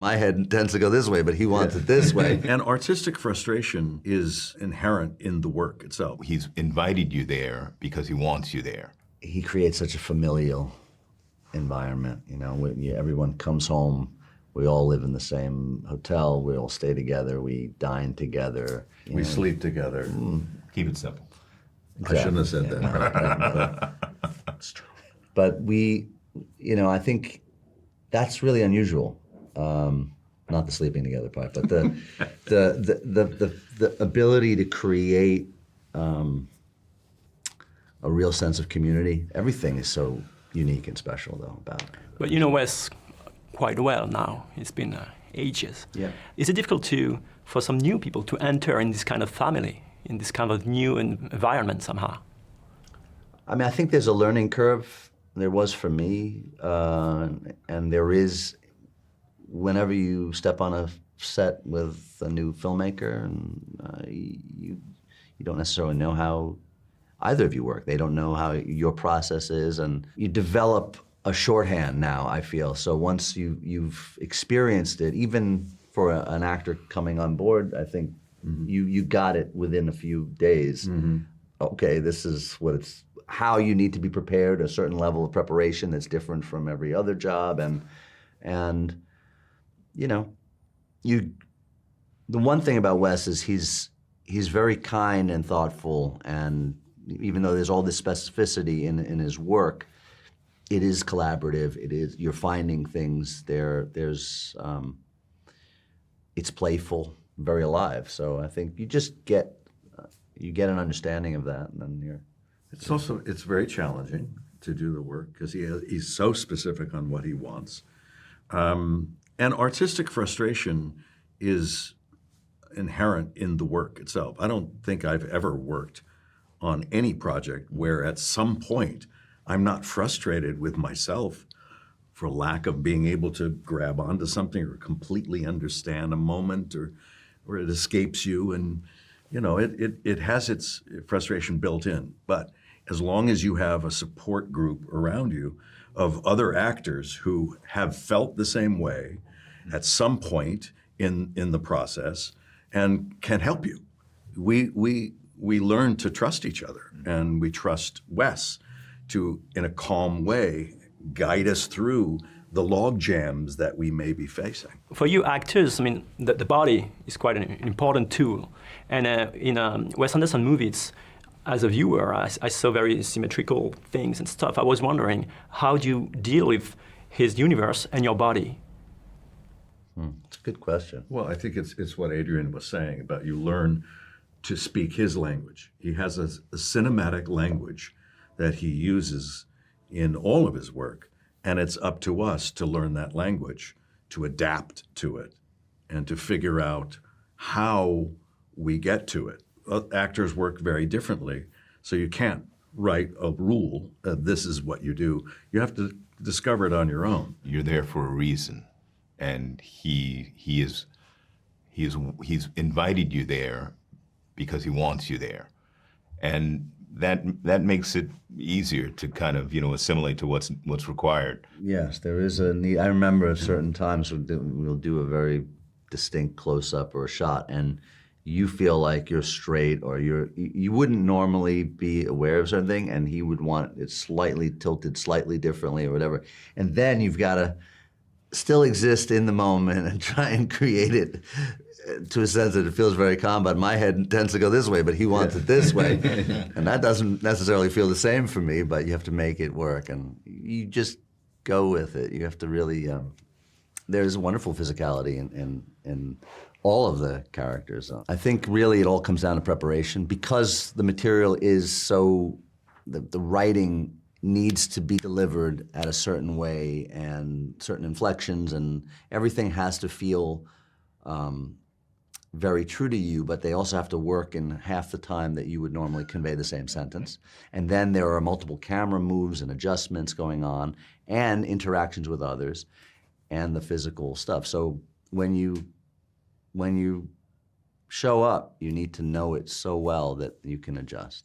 My head tends to go this way, but he wants it this way. And artistic frustration is inherent in the work itself. He's invited you there because he wants you there. He creates such a familial environment. You know, everyone comes home. We all live in the same hotel. We all stay together. We dine together. We sleep together. Keep it simple. I shouldn't have said that. It's true. But I think that's really unusual. Not the sleeping together part, but the ability to create a real sense of community. Everything is so unique and special, though, about it. But you know Wes quite well now. It's been ages. Yeah. Is it difficult for some new people to enter in this kind of family, in this kind of new environment somehow? I mean, I think there's a learning curve. There was for me, and there is whenever you step on a set with a new filmmaker, and you don't necessarily know how either of you work. They don't know how your process is, and you develop a shorthand now, I feel. So once you've experienced it, even for an actor coming on board, I think you got it within a few days. Okay, this is how you need to be prepared, a certain level of preparation that's different from every other job, and the one thing about Wes is he's very kind and thoughtful, and even though there's all this specificity in his work, it is collaborative. You're finding things there. It's playful, very alive. So I think you just get an understanding of that, and then It's very challenging to do the work because he's so specific on what he wants. And artistic frustration is inherent in the work itself. I don't think I've ever worked on any project where at some point I'm not frustrated with myself for lack of being able to grab onto something or completely understand a moment, or it escapes you, and it has its frustration built in. But as long as you have a support group around you of other actors who have felt the same way at some point in the process and can help you, we learn to trust each other, and we trust Wes to, in a calm way, guide us through the log jams that we may be facing. For you actors, I mean, the body is quite an important tool. And in Wes Anderson movies, as a viewer, I saw very symmetrical things and stuff. I was wondering, how do you deal with his universe and your body? It's a good question. Well, I think it's what Adrien was saying about you learn to speak his language. He has a cinematic language that he uses in all of his work, and it's up to us to learn that language, to adapt to it, and to figure out how we get to it. Actors work very differently, so you can't write a rule, this is what you do. You have to discover it on your own. You're there for a reason, and he's invited you there because he wants you there, and that makes it easier to kind of assimilate to what's required. Yes, there is a need. I remember at certain times we'll do a very distinct close-up or a shot, and you feel like you're straight, or you wouldn't normally be aware of something, and he would want it slightly tilted slightly differently or whatever. And then you've got to still exist in the moment and try and create it to a sense that it feels very calm, but my head tends to go this way, but he wants it this way. And that doesn't necessarily feel the same for me, but you have to make it work, and you just go with it. You have to really, there's wonderful physicality in all of the characters. I think really it all comes down to preparation, because the material is so, the writing needs to be delivered at a certain way and certain inflections, and everything has to feel very true to you, but they also have to work in half the time that you would normally convey the same sentence. And then there are multiple camera moves and adjustments going on, and interactions with others, and the physical stuff. So when you show up, you need to know it so well that you can adjust.